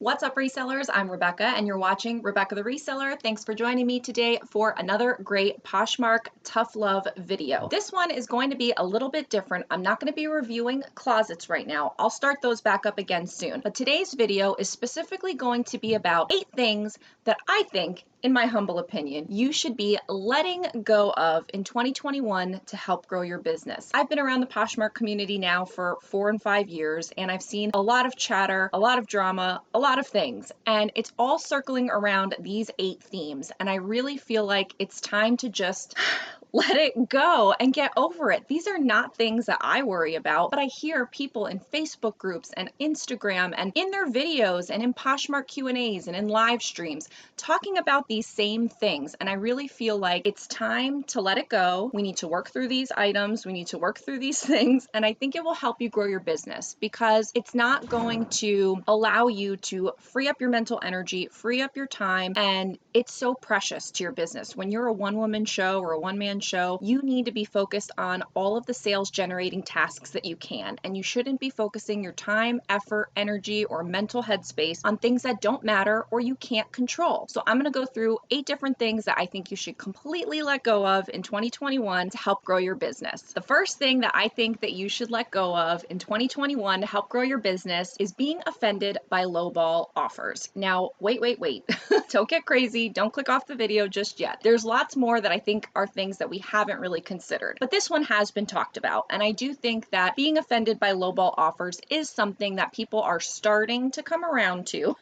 What's up, resellers? I'm Rebecca, and you're watching Rebecca the Reseller. Thanks for joining me today for another great Poshmark Tough Love video. This one is going to be a little bit different. I'm not going to be reviewing closets right now. I'll start those back up again soon. But today's video is specifically going to be about 8 things that I think, in my humble opinion, you should be letting go of in 2021 to help grow your business. I've been around the Poshmark community now for 4 and 5 years, and I've seen a lot of chatter, a lot of drama, a lot of things, and it's all circling around these 8 themes. And I really feel like it's time to just let it go and get over it. These are not things that I worry about, but I hear people in Facebook groups and Instagram and in their videos and in Poshmark Q&As and in live streams talking about these same things. And I really feel like it's time to let it go. We need to work through these items. We need to work through these things. And I think it will help you grow your business because it's not going to allow you to free up your mental energy, free up your time. And it's so precious to your business. When you're a one-woman show or a one-man show, you need to be focused on all of the sales generating tasks that you can. And you shouldn't be focusing your time, effort, energy, or mental headspace on things that don't matter or you can't control. So I'm going to go through 8 different things that I think you should completely let go of in 2021 to help grow your business. The first thing that I think that you should let go of in 2021 to help grow your business is being offended by lowball offers. Now, wait. Don't get crazy. Don't click off the video just yet. There's lots more that I think are things that we haven't really considered, but this one has been talked about. And I do think that being offended by lowball offers is something that people are starting to come around to.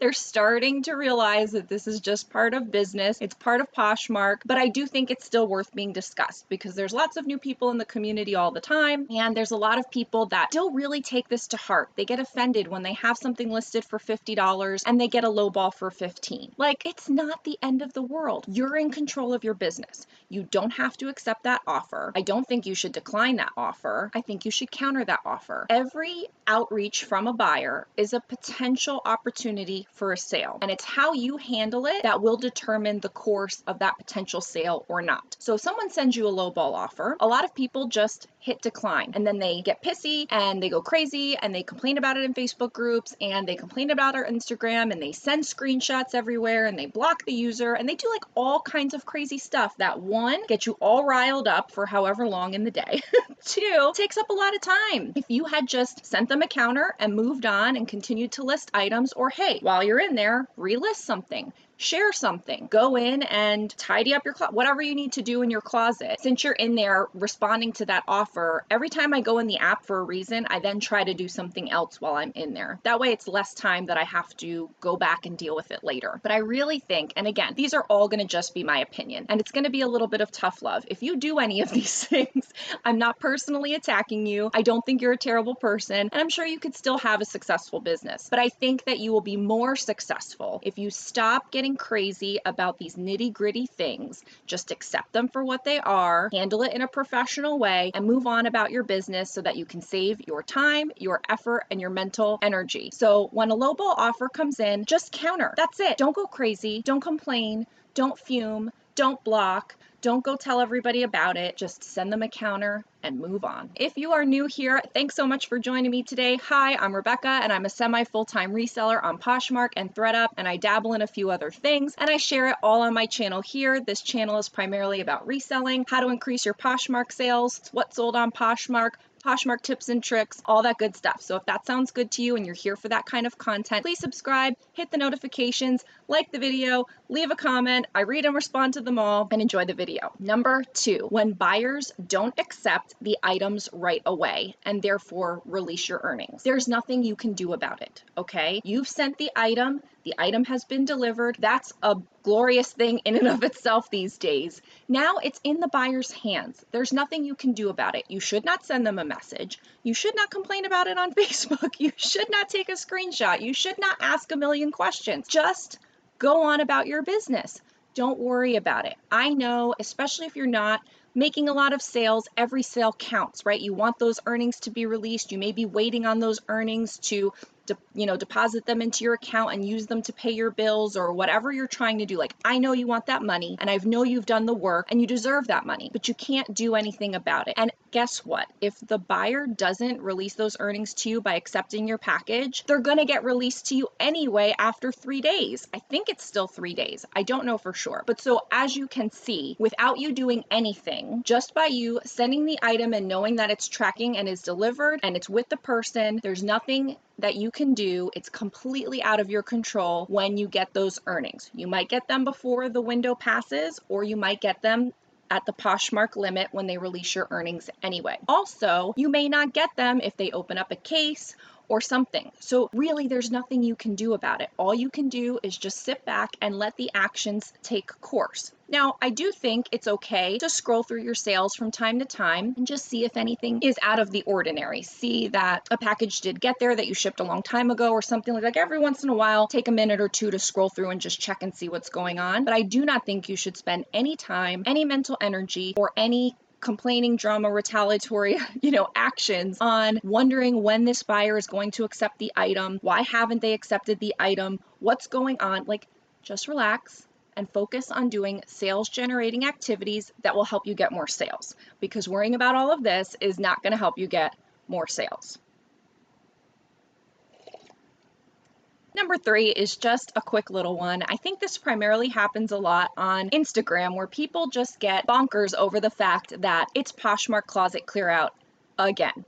They're starting to realize that this is just part of business. It's part of Poshmark, but I do think it's still worth being discussed because there's lots of new people in the community all the time. And there's a lot of people that still really take this to heart. They get offended when they have something listed for $50 and they get a lowball for $15. Like, it's not the end of the world. You're in control of your business. You don't have to accept that offer. I don't think you should decline that offer. I think you should counter that offer. Every outreach from a buyer is a potential opportunity for a sale, and it's how you handle it that will determine the course of that potential sale or not. So if someone sends you a lowball offer, a lot of people just hit decline, and then they get pissy and they go crazy and they complain about it in Facebook groups and they complain about our Instagram and they send screenshots everywhere and they block the user and they do like all kinds of crazy stuff that, one, gets you all riled up for however long in the day. 2, takes up a lot of time. If you had just sent them a counter and moved on and continued to list items, or hey, while you're in there, relist something, share something, go in and tidy up your closet, whatever you need to do in your closet. Since you're in there responding to that offer, every time I go in the app for a reason, I then try to do something else while I'm in there. That way it's less time that I have to go back and deal with it later. But I really think, and again, these are all going to just be my opinion, and it's going to be a little bit of tough love. If you do any of these things, I'm not personally attacking you. I don't think you're a terrible person, and I'm sure you could still have a successful business. But I think that you will be more successful if you stop getting crazy about these nitty-gritty things. Just accept them for what they are, handle it in a professional way, and move on about your business so that you can save your time, your effort, and your mental energy. So when a lowball offer comes in, just counter. That's it. Don't go crazy. Don't complain. Don't fume. Don't block. Don't go tell everybody about it. Just send them a counter and move on. If you are new here, thanks so much for joining me today. Hi, I'm Rebecca, and I'm a semi-full-time reseller on Poshmark and ThredUp, and I dabble in a few other things, and I share it all on my channel here. This channel is primarily about reselling, how to increase your Poshmark sales, what sold on Poshmark, Poshmark tips and tricks, all that good stuff. So if that sounds good to you and you're here for that kind of content, please subscribe, hit the notifications, like the video, leave a comment. I read and respond to them all, and enjoy the video. Number 2, when buyers don't accept the items right away and therefore release your earnings, there's nothing you can do about it, okay? You've sent the item has been delivered. That's a glorious thing in and of itself these days. Now it's in the buyer's hands. There's nothing you can do about it. You should not send them a message. You should not complain about it on Facebook. You should not take a screenshot. You should not ask a million questions. Just go on about your business. Don't worry about it. I know, especially if you're not making a lot of sales, every sale counts, right? You want those earnings to be released. You may be waiting on those earnings to deposit them into your account and use them to pay your bills or whatever you're trying to do. Like, I know you want that money and I know you've done the work and you deserve that money, but you can't do anything about it. And guess what? If the buyer doesn't release those earnings to you by accepting your package, they're going to get released to you anyway after 3 days. I think it's still 3 days. I don't know for sure. But so as you can see, without you doing anything, just by you sending the item and knowing that it's tracking and is delivered and it's with the person, there's nothing that you can do. It's completely out of your control when you get those earnings. You might get them before the window passes, or you might get them at the Poshmark limit when they release your earnings anyway. Also, you may not get them if they open up a case or something. So really, there's nothing you can do about it. All you can do is just sit back and let the actions take course. Now, I do think it's okay to scroll through your sales from time to time and just see if anything is out of the ordinary. See that a package did get there that you shipped a long time ago or something. Like every once in a while, take a minute or two to scroll through and just check and see what's going on. But I do not think you should spend any time, any mental energy, or any complaining, drama, retaliatory, actions on wondering when this buyer is going to accept the item. Why haven't they accepted the item? What's going on? Like, just relax and focus on doing sales generating activities that will help you get more sales, because worrying about all of this is not going to help you get more sales. Number 3 is just a quick little one. I think this primarily happens a lot on Instagram, where people just get bonkers over the fact that it's Poshmark closet clear out again.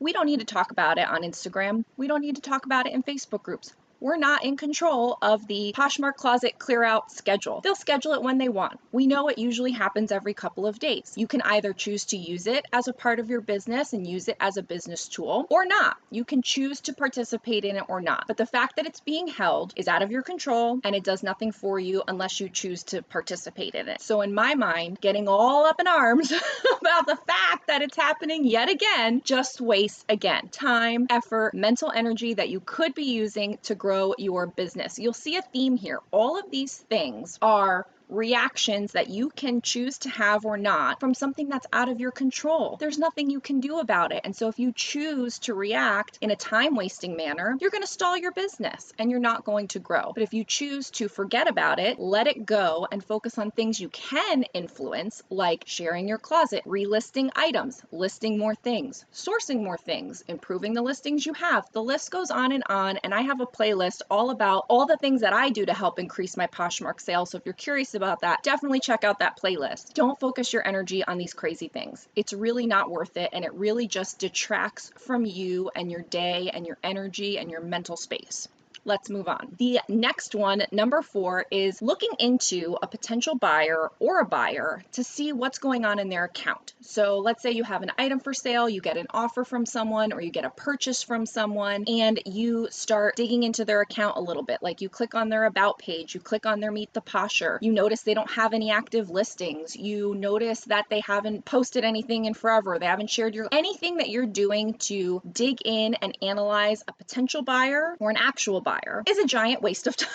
We don't need to talk about it on Instagram. We don't need to talk about it in Facebook groups. We're not in control of the Poshmark closet clear out schedule. They'll schedule it when they want. We know it usually happens every couple of days. You can either choose to use it as a part of your business and use it as a business tool, or not. You can choose to participate in it or not. But the fact that it's being held is out of your control, and it does nothing for you unless you choose to participate in it. So in my mind, getting all up in arms about the fact that it's happening yet again just wastes, again, time, effort, mental energy that you could be using to grow your business. You'll see a theme here. All of these things are reactions that you can choose to have or not from something that's out of your control. There's nothing you can do about it. And so if you choose to react in a time-wasting manner, you're going to stall your business and you're not going to grow. But if you choose to forget about it, let it go, and focus on things you can influence, like sharing your closet, relisting items, listing more things, sourcing more things, improving the listings you have. The list goes on, and I have a playlist all about all the things that I do to help increase my Poshmark sales. So if you're curious about that, definitely check out that playlist. Don't focus your energy on these crazy things. It's really not worth it, and it really just detracts from you and your day and your energy and your mental space. Let's move on. The next one, number 4, is looking into a potential buyer or a buyer to see what's going on in their account. So let's say you have an item for sale, you get an offer from someone, or you get a purchase from someone, and you start digging into their account a little bit. Like, you click on their about page, you click on their Meet the Posher, you notice they don't have any active listings, you notice that they haven't posted anything in forever, they haven't shared anything that you're doing to dig in and analyze a potential buyer or an actual buyer is a giant waste of time.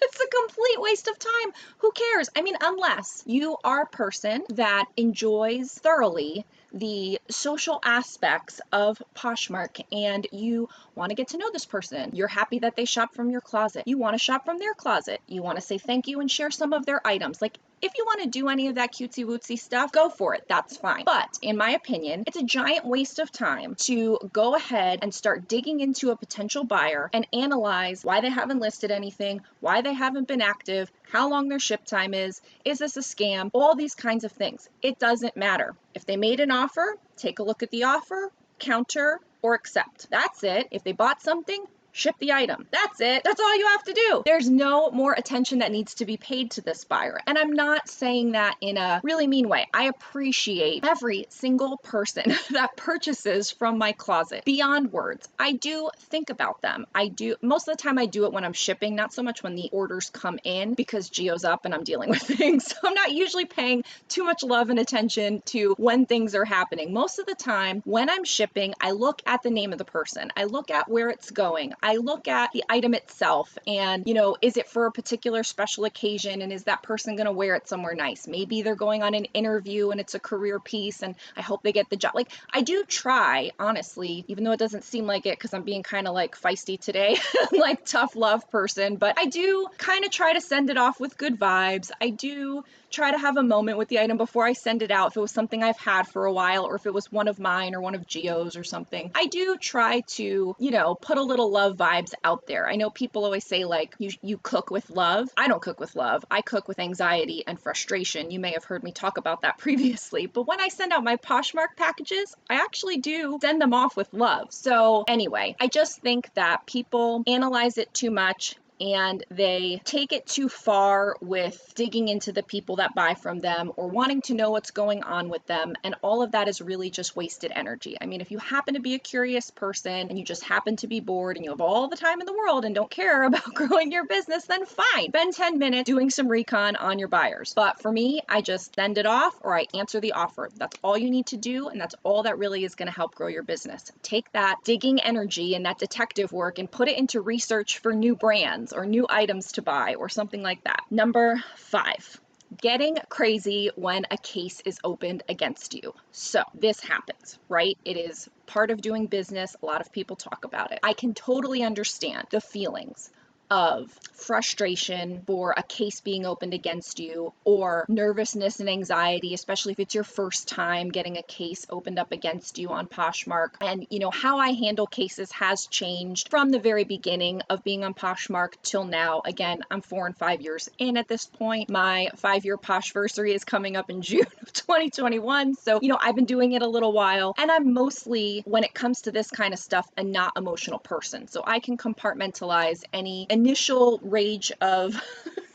It's a complete waste of time. Who cares? I mean, unless you are a person that enjoys thoroughly the social aspects of Poshmark and you want to get to know this person. You're happy that they shop from your closet. You want to shop from their closet. You want to say thank you and share some of their items. Like, if you want to do any of that cutesy wootsy stuff, go for it. That's fine. But in my opinion, it's a giant waste of time to go ahead and start digging into a potential buyer and analyze why they haven't listed anything, why they haven't been active, how long their ship time is this a scam, all these kinds of things. It doesn't matter. If they made an offer, take a look at the offer, counter, or accept. That's it. If they bought something, ship the item. That's it. That's all you have to do. There's no more attention that needs to be paid to this buyer. And I'm not saying that in a really mean way. I appreciate every single person that purchases from my closet beyond words. I do think about them. Most of the time I do it when I'm shipping, not so much when the orders come in, because Geo's up and I'm dealing with things. So I'm not usually paying too much love and attention to when things are happening. Most of the time when I'm shipping, I look at the name of the person. I look at where it's going. I look at the item itself and, you know, is it for a particular special occasion, and is that person going to wear it somewhere nice? Maybe they're going on an interview and it's a career piece and I hope they get the job. Like, I do try, honestly, even though it doesn't seem like it because I'm being kind of like feisty today, like tough love person, but I do kind of try to send it off with good vibes. I do try to have a moment with the item before I send it out. If it was something I've had for a while, or if it was one of mine or one of Gio's or something, I do try to, you know, put a little love vibes out there. I know people always say like, you cook with love. I don't cook with love. I cook with anxiety and frustration. You may have heard me talk about that previously, but when I send out my Poshmark packages, I actually do send them off with love. So anyway, I just think that people analyze it too much and they take it too far with digging into the people that buy from them or wanting to know what's going on with them. And all of that is really just wasted energy. I mean, if you happen to be a curious person and you just happen to be bored and you have all the time in the world and don't care about growing your business, then fine. Spend 10 minutes doing some recon on your buyers. But for me, I just send it off or I answer the offer. That's all you need to do. And that's all that really is going to help grow your business. Take that digging energy and that detective work and put it into research for new brands or new items to buy or something like that. Number 5, getting crazy when a case is opened against you. So this happens, right? It is part of doing business. A lot of people talk about it. I can totally understand the feelings of frustration for a case being opened against you, or nervousness and anxiety, especially if it's your first time getting a case opened up against you on Poshmark. And you know, how I handle cases has changed from the very beginning of being on Poshmark till now. Again, I'm 4 and 5 years in at this point. My 5-year Poshversary is coming up in June of 2021. So, you know, I've been doing it a little while, and I'm mostly, when it comes to this kind of stuff, a not emotional person. So I can compartmentalize any initial rage of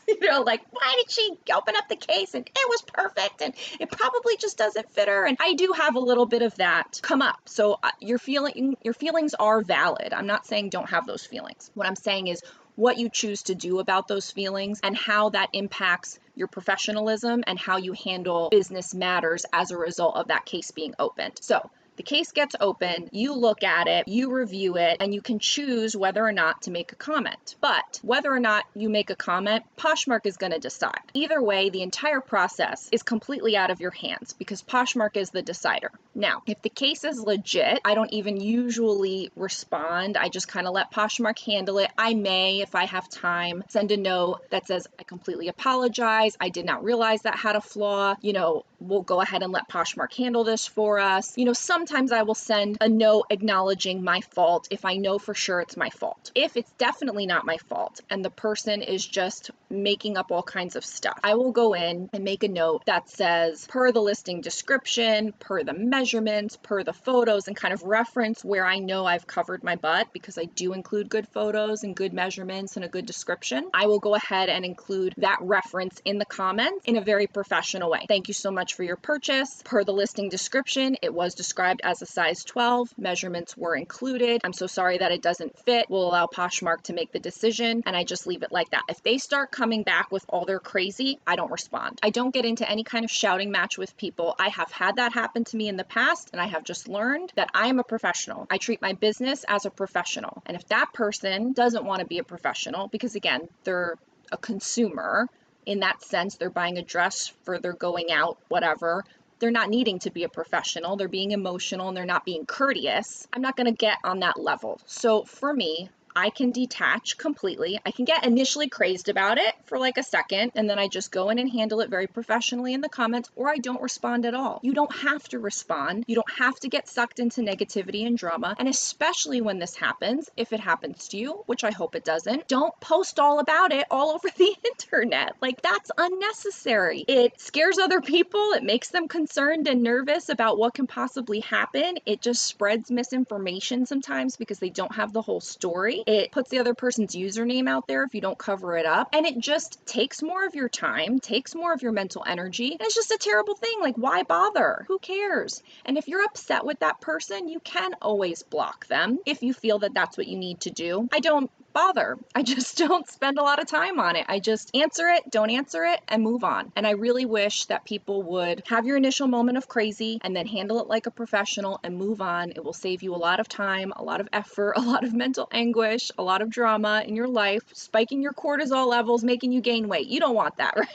you know, like, why did she open up the case and it was perfect and it probably just doesn't fit her? And I do have a little bit of that come up. So your feelings are valid. I'm not saying don't have those feelings. What I'm saying is what you choose to do about those feelings and how that impacts your professionalism and how you handle business matters as a result of that case being opened. So the case gets open, you look at it, you review it, and you can choose whether or not to make a comment. But whether or not you make a comment, Poshmark is going to decide. Either way, the entire process is completely out of your hands because Poshmark is the decider. Now, if the case is legit, I don't even usually respond. I just kind of let Poshmark handle it. I may, if I have time, send a note that says, I completely apologize. I did not realize that had a flaw. You know, we'll go ahead and let Poshmark handle this for us. You know, sometimes I will send a note acknowledging my fault if I know for sure it's my fault. If it's definitely not my fault and the person is just making up all kinds of stuff, I will go in and make a note that says, per the listing description, per the measurements, per the photos, and kind of reference where I know I've covered my butt because I do include good photos and good measurements and a good description. I will go ahead and include that reference in the comments in a very professional way. Thank you so much for your purchase. Per the listing description, it was described as a size 12. Measurements were included. I'm so sorry that it doesn't fit. We'll allow Poshmark to make the decision, and I just leave it like that. If they start coming back with all their crazy, I don't respond. I don't get into any kind of shouting match with people. I have had that happen to me in the past, and I have just learned that I am a professional. I treat my business as a professional. And if that person doesn't want to be a professional, because again, they're a consumer, in that sense, they're buying a dress for their going out, whatever. They're not needing to be a professional. They're being emotional and they're not being courteous. I'm not going to get on that level. So for me, I can detach completely. I can get initially crazed about it for like a second, and then I just go in and handle it very professionally in the comments, or I don't respond at all. You don't have to respond. You don't have to get sucked into negativity and drama. And especially when this happens, if it happens to you, which I hope it doesn't, don't post all about it all over the internet. Like, that's unnecessary. It scares other people. It makes them concerned and nervous about what can possibly happen. It just spreads misinformation sometimes because they don't have the whole story. It puts the other person's username out there if you don't cover it up. And it just takes more of your time, takes more of your mental energy. And it's just a terrible thing. Like, why bother? Who cares? And if you're upset with that person, you can always block them if you feel that that's what you need to do. I don't bother. I just don't spend a lot of time on it. I just answer it, don't answer it, and move on. And I really wish that people would have your initial moment of crazy and then handle it like a professional and move on. It will save you a lot of time, a lot of effort, a lot of mental anguish, a lot of drama in your life, spiking your cortisol levels, making you gain weight. You don't want that, right?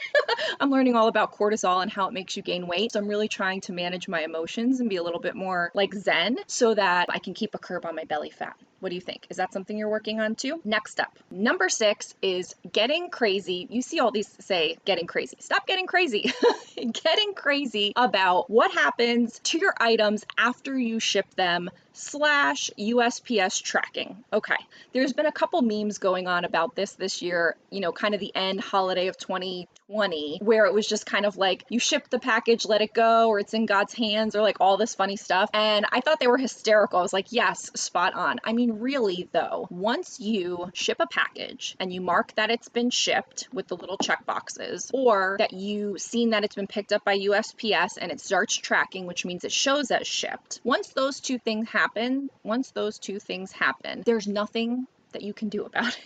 I'm learning all about cortisol and how it makes you gain weight. So I'm really trying to manage my emotions and be a little bit more like Zen so that I can keep a curb on my belly fat. What do you think? Is that something you're working on too? Next up, number 6 is getting crazy. You see all these say getting crazy. Stop getting crazy. Getting crazy about what happens to your items after you ship them / USPS tracking. Okay, there's been a couple memes going on about this year, you know, kind of the end holiday of 2020, where it was just kind of like you ship the package, let it go, or it's in God's hands, or like all this funny stuff. And I thought they were hysterical. I was like, yes, spot on. I mean, really though, once you ship a package and you mark that it's been shipped with the little check boxes, or that you've seen that it's been picked up by USPS and it starts tracking, which means it shows as shipped. Once those two things happen, there's nothing that you can do about it.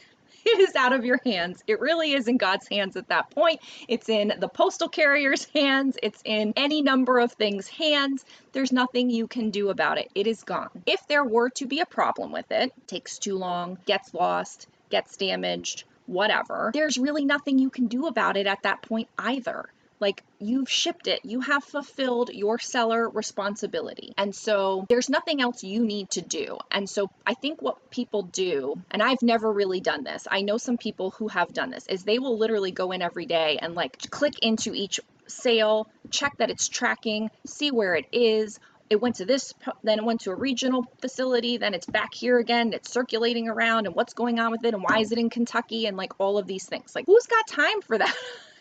It is out of your hands. It really is in God's hands at that point. It's in the postal carrier's hands. It's in any number of things' hands. There's nothing you can do about it. It is gone. If there were to be a problem with it, takes too long, gets lost, gets damaged, whatever, there's really nothing you can do about it at that point either. Like, you've shipped it, you have fulfilled your seller responsibility. And so there's nothing else you need to do. And so I think what people do, and I've never really done this, I know some people who have done this, is they will literally go in every day and like click into each sale, check that it's tracking, see where it is. It went to this, then it went to a regional facility, then it's back here again, it's circulating around, and what's going on with it, and why is it in Kentucky, and like all of these things. Like, who's got time for that?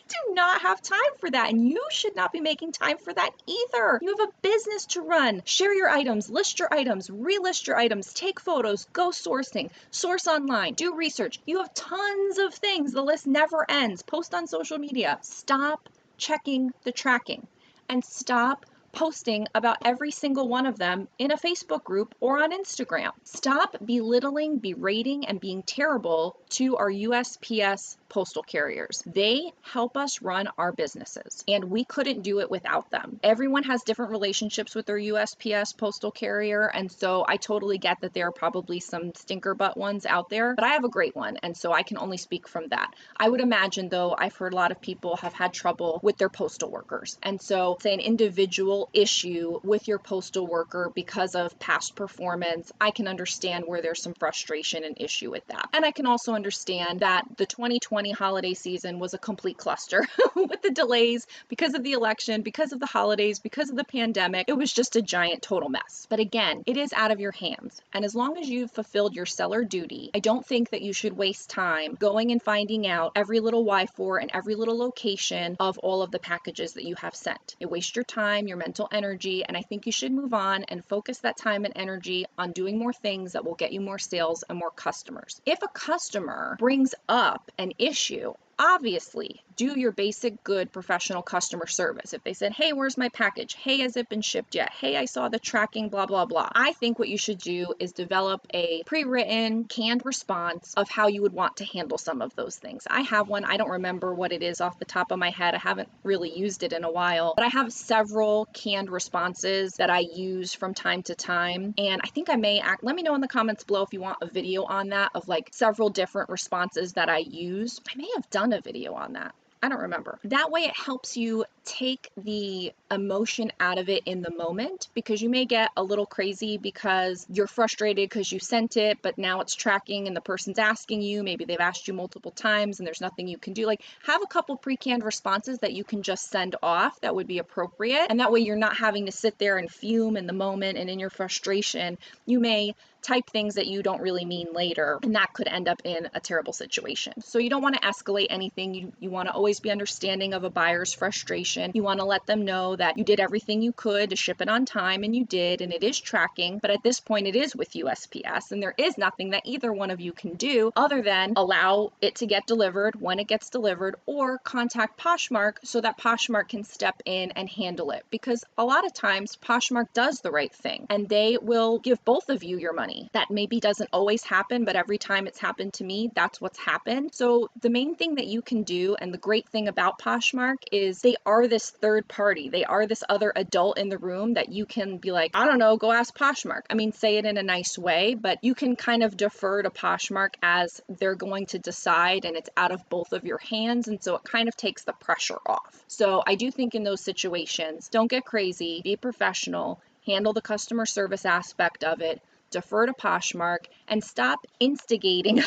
Do not have time for that, and you should not be making time for that either. You have a business to run. Share your items, list your items, relist your items, take photos, go sourcing, source online, do research. You have tons of things. The list never ends. Post on social media. Stop checking the tracking and stop posting about every single one of them in a Facebook group or on Instagram. Stop belittling, berating, and being terrible to our USPS postal carriers. They help us run our businesses, and we couldn't do it without them. Everyone has different relationships with their USPS postal carrier, and so I totally get that there are probably some stinker butt ones out there, but I have a great one, and so I can only speak from that. I would imagine, though, I've heard a lot of people have had trouble with their postal workers, and so say an individual issue with your postal worker because of past performance, I can understand where there's some frustration and issue with that. And I can also understand that the 2020 holiday season was a complete cluster with the delays because of the election, because of the holidays, because of the pandemic. It was just a giant total mess. But again, it is out of your hands. And as long as you've fulfilled your seller duty, I don't think that you should waste time going and finding out every little Y4 and every little location of all of the packages that you have sent. It wastes your time, your mental energy, and I think you should move on and focus that time and energy on doing more things that will get you more sales and more customers. If a customer brings up an issue, obviously do your basic good professional customer service. If they said, hey, where's my package? Hey, has it been shipped yet? Hey, I saw the tracking, blah, blah, blah. I think what you should do is develop a pre-written canned response of how you would want to handle some of those things. I have one. I don't remember what it is off the top of my head. I haven't really used it in a while, but I have several canned responses that I use from time to time. And I think I may let me know in the comments below if you want a video on that of like several different responses that I use. I may have done a video on that. I don't remember. That way it helps you take the emotion out of it in the moment, because you may get a little crazy because you're frustrated because you sent it, but now it's tracking and the person's asking you, maybe they've asked you multiple times and there's nothing you can do. Like, have a couple pre-canned responses that you can just send off that would be appropriate. And that way you're not having to sit there and fume in the moment, and in your frustration, you may type things that you don't really mean later, and that could end up in a terrible situation. So you don't want to escalate anything. You want to always always be understanding of a buyer's frustration. You want to let them know that you did everything you could to ship it on time, and you did, and it is tracking, but at this point it is with USPS, and there is nothing that either one of you can do other than allow it to get delivered when it gets delivered, or contact Poshmark so that Poshmark can step in and handle it. Because a lot of times Poshmark does the right thing and they will give both of you your money. That maybe doesn't always happen, but every time it's happened to me, that's what's happened. So the main thing that you can do, and the great thing about Poshmark, is they are this third party. They are this other adult in the room that you can be like, I don't know, go ask Poshmark. I mean, say it in a nice way, but you can kind of defer to Poshmark as they're going to decide, and it's out of both of your hands. And so it kind of takes the pressure off. So I do think in those situations, don't get crazy, be professional, handle the customer service aspect of it, defer to Poshmark, and stop instigating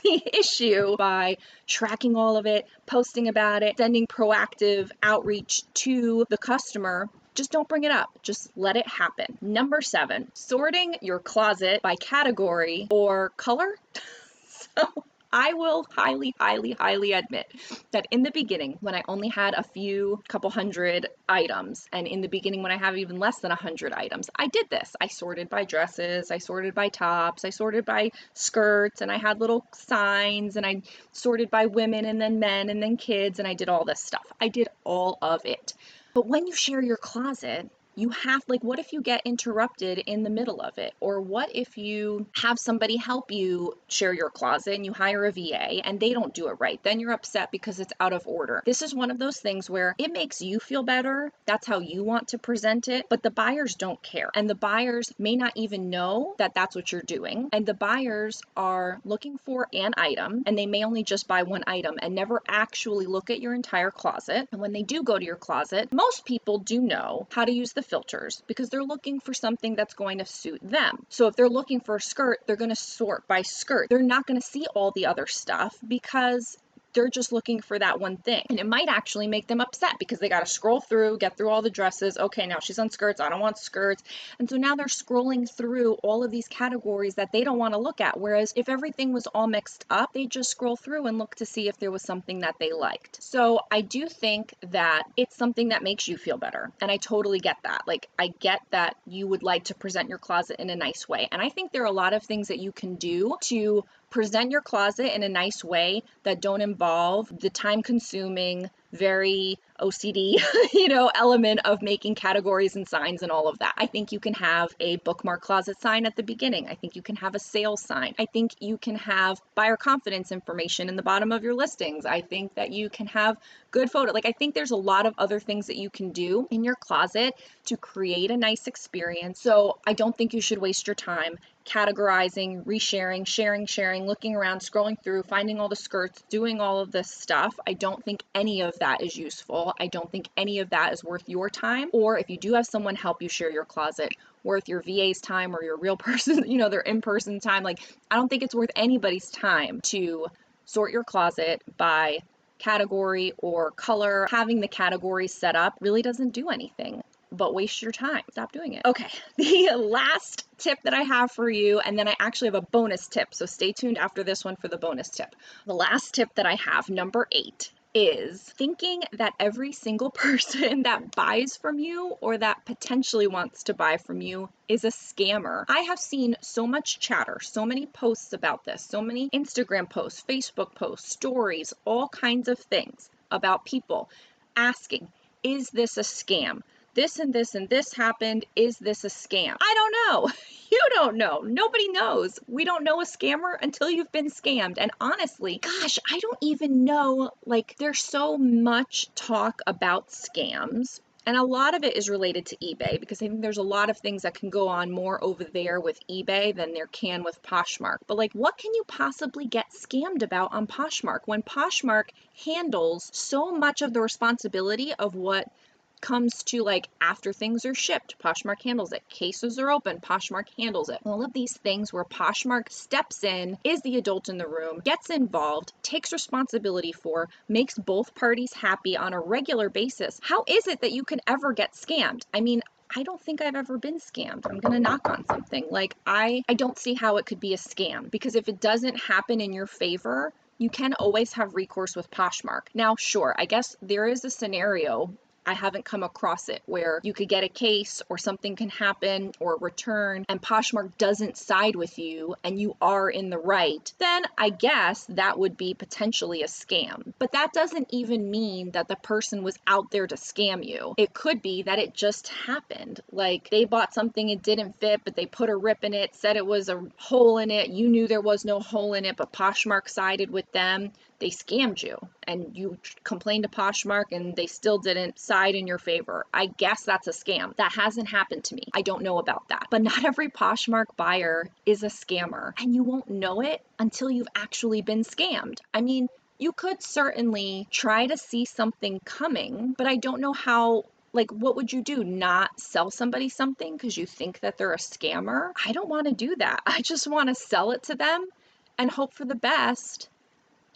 the issue by tracking all of it, posting about it, sending proactive outreach to the customer. Just don't bring it up. Just let it happen. Number 7, sorting your closet by category or color. So I will highly admit that in the beginning, when I only had a couple hundred items, and in the beginning when I have even less than 100 items, I did this. I sorted by dresses, I sorted by tops, I sorted by skirts, and I had little signs, and I sorted by women and then men and then kids, and I did all this stuff. I did all of it. But when you share your closet, you have, like, what if you get interrupted in the middle of it? Or what if you have somebody help you share your closet and you hire a VA and they don't do it right? Then you're upset because it's out of order. This is one of those things where it makes you feel better. That's how you want to present it, but the buyers don't care. And the buyers may not even know that that's what you're doing. And the buyers are looking for an item, and they may only just buy one item and never actually look at your entire closet. And when they do go to your closet, most people do know how to use the filters because they're looking for something that's going to suit them. So if they're looking for a skirt, they're going to sort by skirt. They're not going to see all the other stuff because they're just looking for that one thing. And it might actually make them upset because they got to scroll through, get through all the dresses. Okay, now she's on skirts. I don't want skirts. And so now they're scrolling through all of these categories that they don't want to look at. Whereas if everything was all mixed up, they just scroll through and look to see if there was something that they liked. So I do think that it's something that makes you feel better. And I totally get that. Like, I get that you would like to present your closet in a nice way. And I think there are a lot of things that you can do to present your closet in a nice way that don't involve the time-consuming, very OCD, element of making categories and signs and all of that. I think you can have a bookmark closet sign at the beginning. I think you can have a sales sign. I think you can have buyer confidence information in the bottom of your listings. I think that you can have good photo. Like, I think there's a lot of other things that you can do in your closet to create a nice experience. So I don't think you should waste your time categorizing, resharing, sharing, looking around, scrolling through, finding all the skirts, doing all of this stuff. I don't think any of that is useful. I don't think any of that is worth your time. Or if you do have someone help you share your closet, worth your VA's time or your real person, their in-person time. Like, I don't think it's worth anybody's time to sort your closet by category or color. Having the categories set up really doesn't do anything but waste your time. Stop doing it. Okay, the last tip that I have for you, and then I actually have a bonus tip, so stay tuned after this one for the bonus tip. The last tip that I have, number 8, is thinking that every single person that buys from you or that potentially wants to buy from you is a scammer. I have seen so much chatter, so many posts about this, so many Instagram posts, Facebook posts, stories, all kinds of things about people asking, is this a scam? This and this and this happened. Is this a scam? I don't know. You don't know. Nobody knows. We don't know a scammer until you've been scammed. And honestly, gosh, I don't even know. Like, there's so much talk about scams. And a lot of it is related to eBay because I think there's a lot of things that can go on more over there with eBay than there can with Poshmark. But like, what can you possibly get scammed about on Poshmark when Poshmark handles so much of the responsibility of what comes to, like, after things are shipped, Poshmark handles it. Cases are open, Poshmark handles it. All of these things where Poshmark steps in, is the adult in the room, gets involved, takes responsibility for, makes both parties happy on a regular basis. How is it that you can ever get scammed? I mean, I don't think I've ever been scammed. I'm going to knock on something. Like, I don't see how it could be a scam, because if it doesn't happen in your favor, you can always have recourse with Poshmark. Now, sure, I guess there is a scenario, I haven't come across it, where you could get a case or something can happen or return and Poshmark doesn't side with you and you are in the right, then I guess that would be potentially a scam. But that doesn't even mean that the person was out there to scam you. It could be that it just happened. Like they bought something, it didn't fit, but they put a rip in it, said it was a hole in it. You knew there was no hole in it, but Poshmark sided with them. They scammed you and you complained to Poshmark and they still didn't side in your favor. I guess that's a scam. That hasn't happened to me. I don't know about that. But not every Poshmark buyer is a scammer, and you won't know it until you've actually been scammed. I mean, you could certainly try to see something coming, but I don't know how. Like, what would you do? Not sell somebody something because you think that they're a scammer? I don't want to do that. I just want to sell it to them and hope for the best,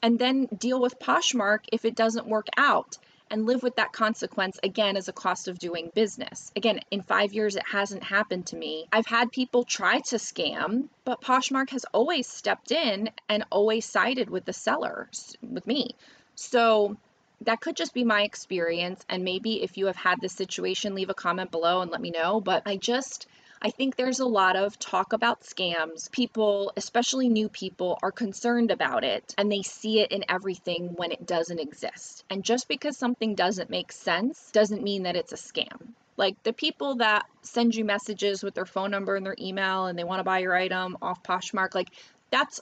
and then deal with Poshmark if it doesn't work out, and live with that consequence again as a cost of doing business. Again, in 5 years, it hasn't happened to me. I've had people try to scam, but Poshmark has always stepped in and always sided with the sellers, with me. So that could just be my experience. And maybe if you have had this situation, leave a comment below and let me know. But I think there's a lot of talk about scams. People, especially new people, are concerned about it and they see it in everything when it doesn't exist. And just because something doesn't make sense doesn't mean that it's a scam. Like the people that send you messages with their phone number and their email and they want to buy your item off Poshmark, like that's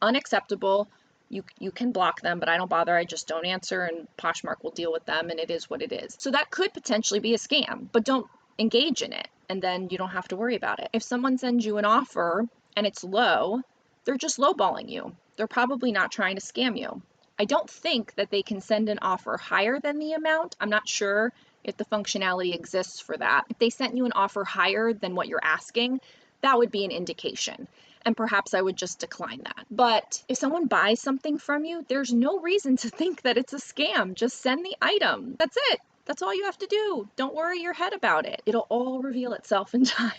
unacceptable. You can block them, but I don't bother. I just don't answer and Poshmark will deal with them and it is what it is. So that could potentially be a scam, but don't engage in it and then you don't have to worry about it. If someone sends you an offer and it's low, they're just lowballing you. They're probably not trying to scam you. I don't think that they can send an offer higher than the amount. I'm not sure if the functionality exists for that. If they sent you an offer higher than what you're asking, that would be an indication. And perhaps I would just decline that. But if someone buys something from you, there's no reason to think that it's a scam. Just send the item. That's it. That's all you have to do. Don't worry your head about it. It'll all reveal itself in time.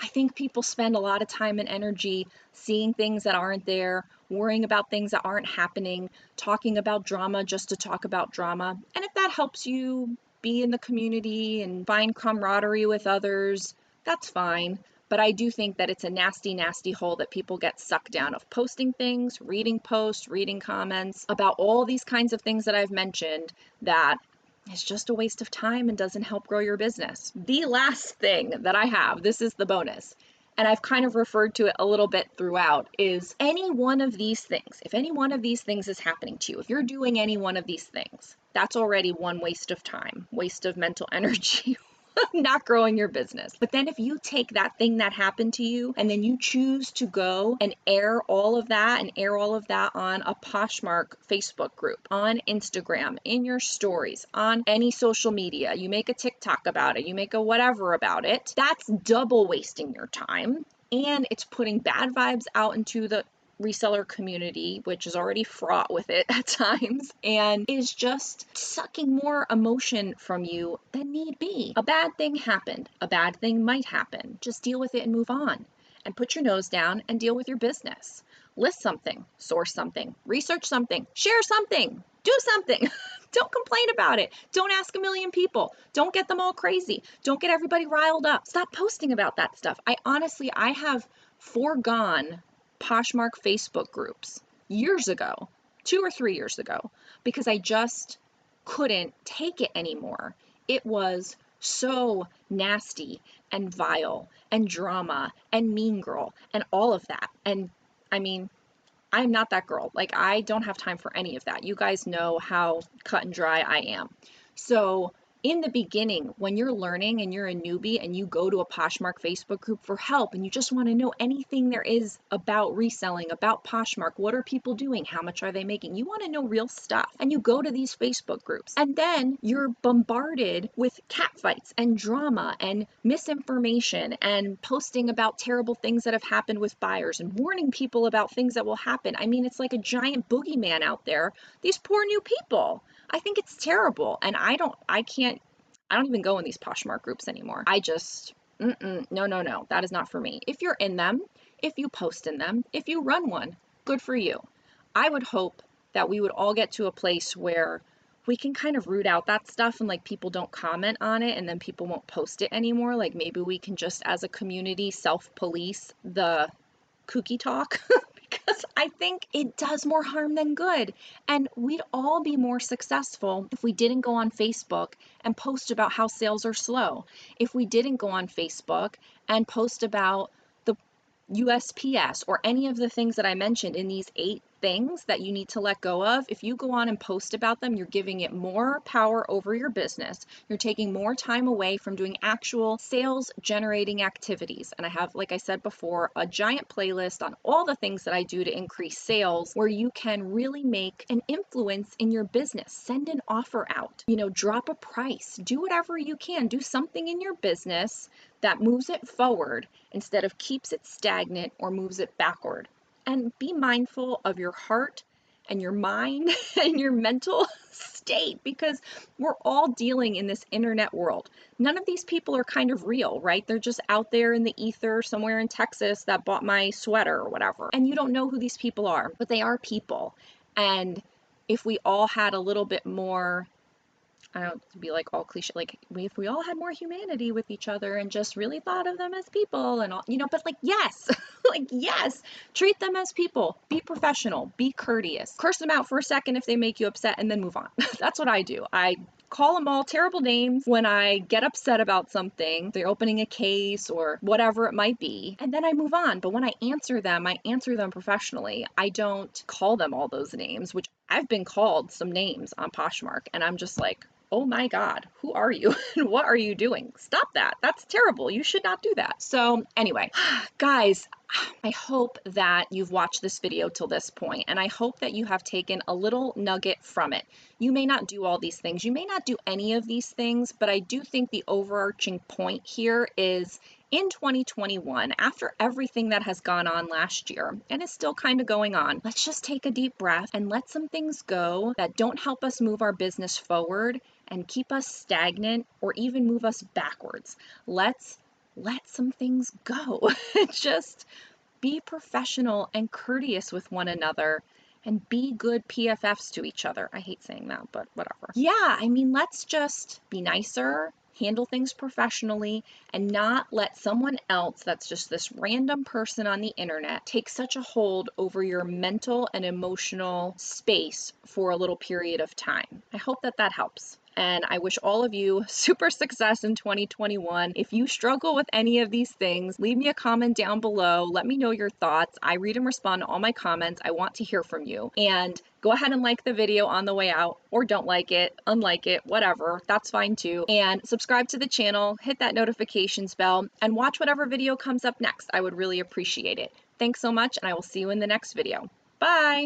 I think people spend a lot of time and energy seeing things that aren't there, worrying about things that aren't happening, talking about drama just to talk about drama. And if that helps you be in the community and find camaraderie with others, that's fine. But I do think that it's a nasty, nasty hole that people get sucked down of posting things, reading posts, reading comments about all these kinds of things that I've mentioned that is just a waste of time and doesn't help grow your business. The last thing that I have, this is the bonus, and I've kind of referred to it a little bit throughout, is any one of these things. If any one of these things is happening to you, if you're doing any one of these things, that's already one waste of time, waste of mental energy, not growing your business. But then if you take that thing that happened to you and then you choose to go and air all of that on a Poshmark Facebook group, on Instagram, in your stories, on any social media, you make a TikTok about it, you make a whatever about it, that's double wasting your time. And it's putting bad vibes out into the reseller community, which is already fraught with it at times, and is just sucking more emotion from you than need be. A bad thing happened. A bad thing might happen. Just deal with it and move on. And put your nose down and deal with your business. List something, source something, research something, share something, do something. Don't complain about it. Don't ask a million people. Don't get them all crazy. Don't get everybody riled up. Stop posting about that stuff. I have foregone Poshmark Facebook groups years ago, 2 or 3 years ago, because I just couldn't take it anymore. It was so nasty and vile and drama and mean girl and all of that. And I mean, I'm not that girl. Like, I don't have time for any of that. You guys know how cut and dry I am. So in the beginning, when you're learning and you're a newbie and you go to a Poshmark Facebook group for help and you just want to know anything there is about reselling, about Poshmark, what are people doing? How much are they making? You want to know real stuff. And you go to these Facebook groups and then you're bombarded with catfights and drama and misinformation and posting about terrible things that have happened with buyers and warning people about things that will happen. I mean, it's like a giant boogeyman out there. These poor new people. I think it's terrible. And I don't even go in these Poshmark groups anymore. No. That is not for me. If you're in them, if you post in them, if you run one, Good for you. I would hope that we would all get to a place where we can kind of root out that stuff and like people don't comment on it and then people won't post it anymore. Like maybe we can just as a community self-police the kooky talk because I think it does more harm than good. And we'd all be more successful if we didn't go on Facebook and post about how sales are slow. If we didn't go on Facebook and post about the USPS or any of the things that I mentioned in these 8 things that you need to let go of. If you go on and post about them, you're giving it more power over your business. You're taking more time away from doing actual sales generating activities. And I have, like I said before, a giant playlist on all the things that I do to increase sales where you can really make an influence in your business. Send an offer out, drop a price, do whatever you can, do something in your business that moves it forward instead of keeps it stagnant or moves it backward. And be mindful of your heart and your mind and your mental state because we're all dealing in this internet world. None of these people are kind of real, right? They're just out there in the ether somewhere in Texas that bought my sweater or whatever. And you don't know who these people are, but they are people. And if we all had a little bit more, I don't to be like all cliche, like if we all had more humanity with each other and just really thought of them as people and all, but like, yes, like, yes, treat them as people, be professional, be courteous, curse them out for a second if they make you upset and then move on. That's what I do. I call them all terrible names when I get upset about something, they're opening a case or whatever it might be, and then I move on. But when I answer them professionally. I don't call them all those names, which I've been called some names on Poshmark, and I'm just like, oh my God, who are you and what are you doing? Stop that. That's terrible. You should not do that. So anyway, guys, I hope that you've watched this video till this point, and I hope that you have taken a little nugget from it. You may not do all these things. You may not do any of these things, but I do think the overarching point here is in 2021, after everything that has gone on last year and is still kind of going on, let's just take a deep breath and let some things go that don't help us move our business forward and keep us stagnant or even move us backwards. Let's let some things go. Just be professional and courteous with one another and be good PFFs to each other. I hate saying that, but whatever. Yeah, I mean, let's just be nicer, handle things professionally, and not let someone else that's just this random person on the internet take such a hold over your mental and emotional space for a little period of time. I hope that that helps. And I wish all of you super success in 2021. If you struggle with any of these things, leave me a comment down below. Let me know your thoughts. I read and respond to all my comments. I want to hear from you. And go ahead and like the video on the way out, or don't like it, unlike it, whatever. That's fine too. And subscribe to the channel, hit that notifications bell, and watch whatever video comes up next. I would really appreciate it. Thanks so much, and I will see you in the next video. Bye.